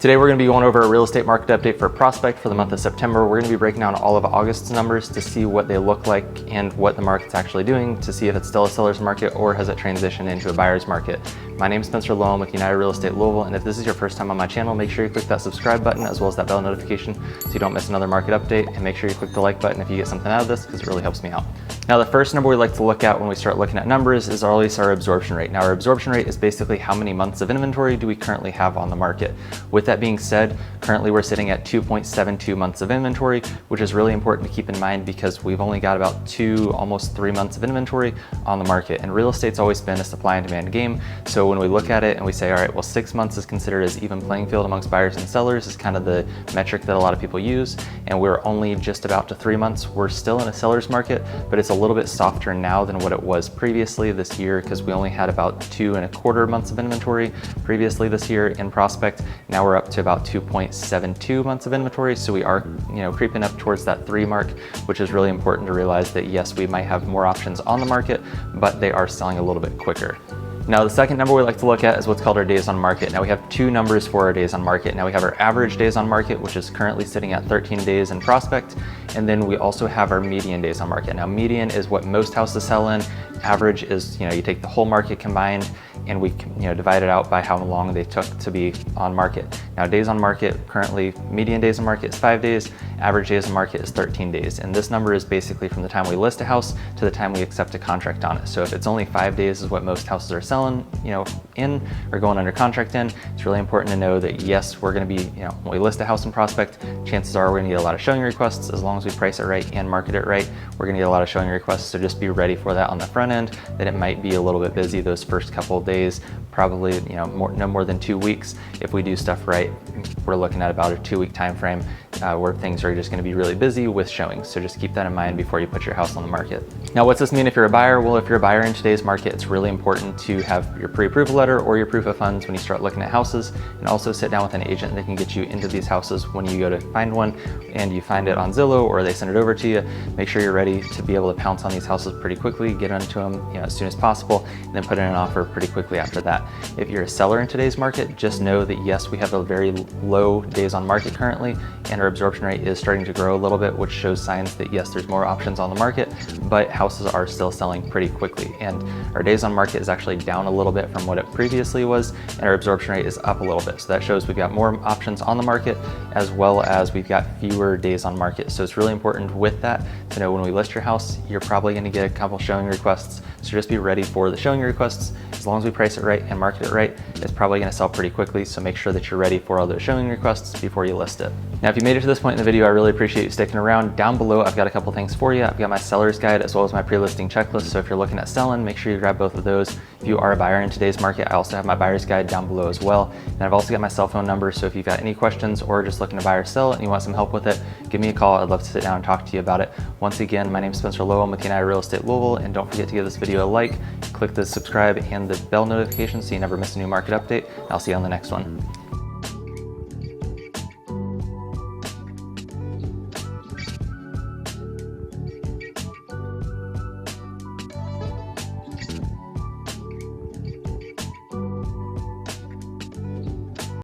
Today we're going to be going over a real estate market update for Prospect for the month of September. We're going to be breaking down all of August's numbers to see what they look like and what the market's actually doing, to see if it's still a seller's market or has it transitioned into a buyer's market. My name is Lowe. I'm with United Real Estate Louisville, and if this is your first time on my channel, make sure you click that subscribe button as well as that bell notification so you don't miss another market update, and make sure you click the like button if you get something out of this, because it really helps me out. Now, the first number we like to look at when we start looking at numbers is always our absorption rate. Now, our absorption rate is basically how many months of inventory do we currently have on the market. With that being said, currently we're sitting at 2.72 months of inventory, which is really important to keep in mind because we've only got about almost 3 months of inventory on the market. And real estate's always been a supply and demand game. So when we look at it and we say, all right, well, 6 months is considered as even playing field amongst buyers and sellers is kind of the metric that a lot of people use. And we're only just about to 3 months. We're still in a seller's market, but it's a little bit softer now than what it was previously this year because we only had about 2.25 months of inventory previously this year in Prospect. Now we're up to about 2.72 months of inventory. So we are, creeping up towards that 3 mark, which is really important to realize that yes, we might have more options on the market, but they are selling a little bit quicker. Now, the second number we like to look at is what's called our days on market. Now, we have 2 numbers for our days on market. Now, we have our average days on market, which is currently sitting at 13 days in Prospect. And then we also have our median days on market. Now, median is what most houses sell in. Average is, you take the whole market combined and we divide it out by how long they took to be on market. Now, days on market, currently median days on market is 5 days, average days on market is 13 days. And this number is basically from the time we list a house to the time we accept a contract on it. So if it's only 5 days is what most houses are selling, in or going under contract in, it's really important to know that yes, we're going to be, when we list a house in Prospect, chances are we're going to get a lot of showing requests. As long as we price it right and market it right, we're going to get a lot of showing requests. So just be ready for that on the front end, that it might be a little bit busy those first couple of days, probably, no more than 2 weeks. If we do stuff right, we're looking at about a 2-week time frame where things are just going to be really busy with showings. So just keep that in mind before you put your house on the market. Now, what's this mean if you're a buyer? Well, if you're a buyer in today's market, it's really important to have your pre-approval letter or your proof of funds when you start looking at houses, and also sit down with an agent that can get you into these houses when you go to find one and you find it on Zillow or they send it over to you. Make sure you're ready to be able to pounce on these houses pretty quickly, get into them as soon as possible, and then put in an offer pretty quickly after that. If you're a seller in today's market, just know that yes, we have a very low days on market currently, and our absorption rate is starting to grow a little bit, which shows signs that yes, there's more options on the market, but houses are still selling pretty quickly. And our days on market is actually down a little bit from what it previously was, and our absorption rate is up a little bit. So that shows we've got more options on the market, as well as we've got fewer days on market. So it's really important with that to know when we list your house, you're probably going to get a couple showing requests. So just be ready for the showing requests. As long as we price it right and market it right, it's probably going to sell pretty quickly. So make sure that you're ready for all those showing requests before you list it. Now, if you made it to this point in the video, I really appreciate you sticking around. Down below, I've got a couple things for you. I've got my seller's guide as well as my pre-listing checklist. So if you're looking at selling, make sure you grab both of those. If you are a buyer in today's market, I also have my buyer's guide down below as well. And I've also got my cell phone number. So if you've got any questions or just looking to buy or sell and you want some help with it, give me a call. I'd love to sit down and talk to you about it. Once again, my name is Lowe. I'm with United Real Estate Louisville. And don't forget to give this video a like, click the subscribe and the bell notification so you never miss a new market update. I'll see you on the next one.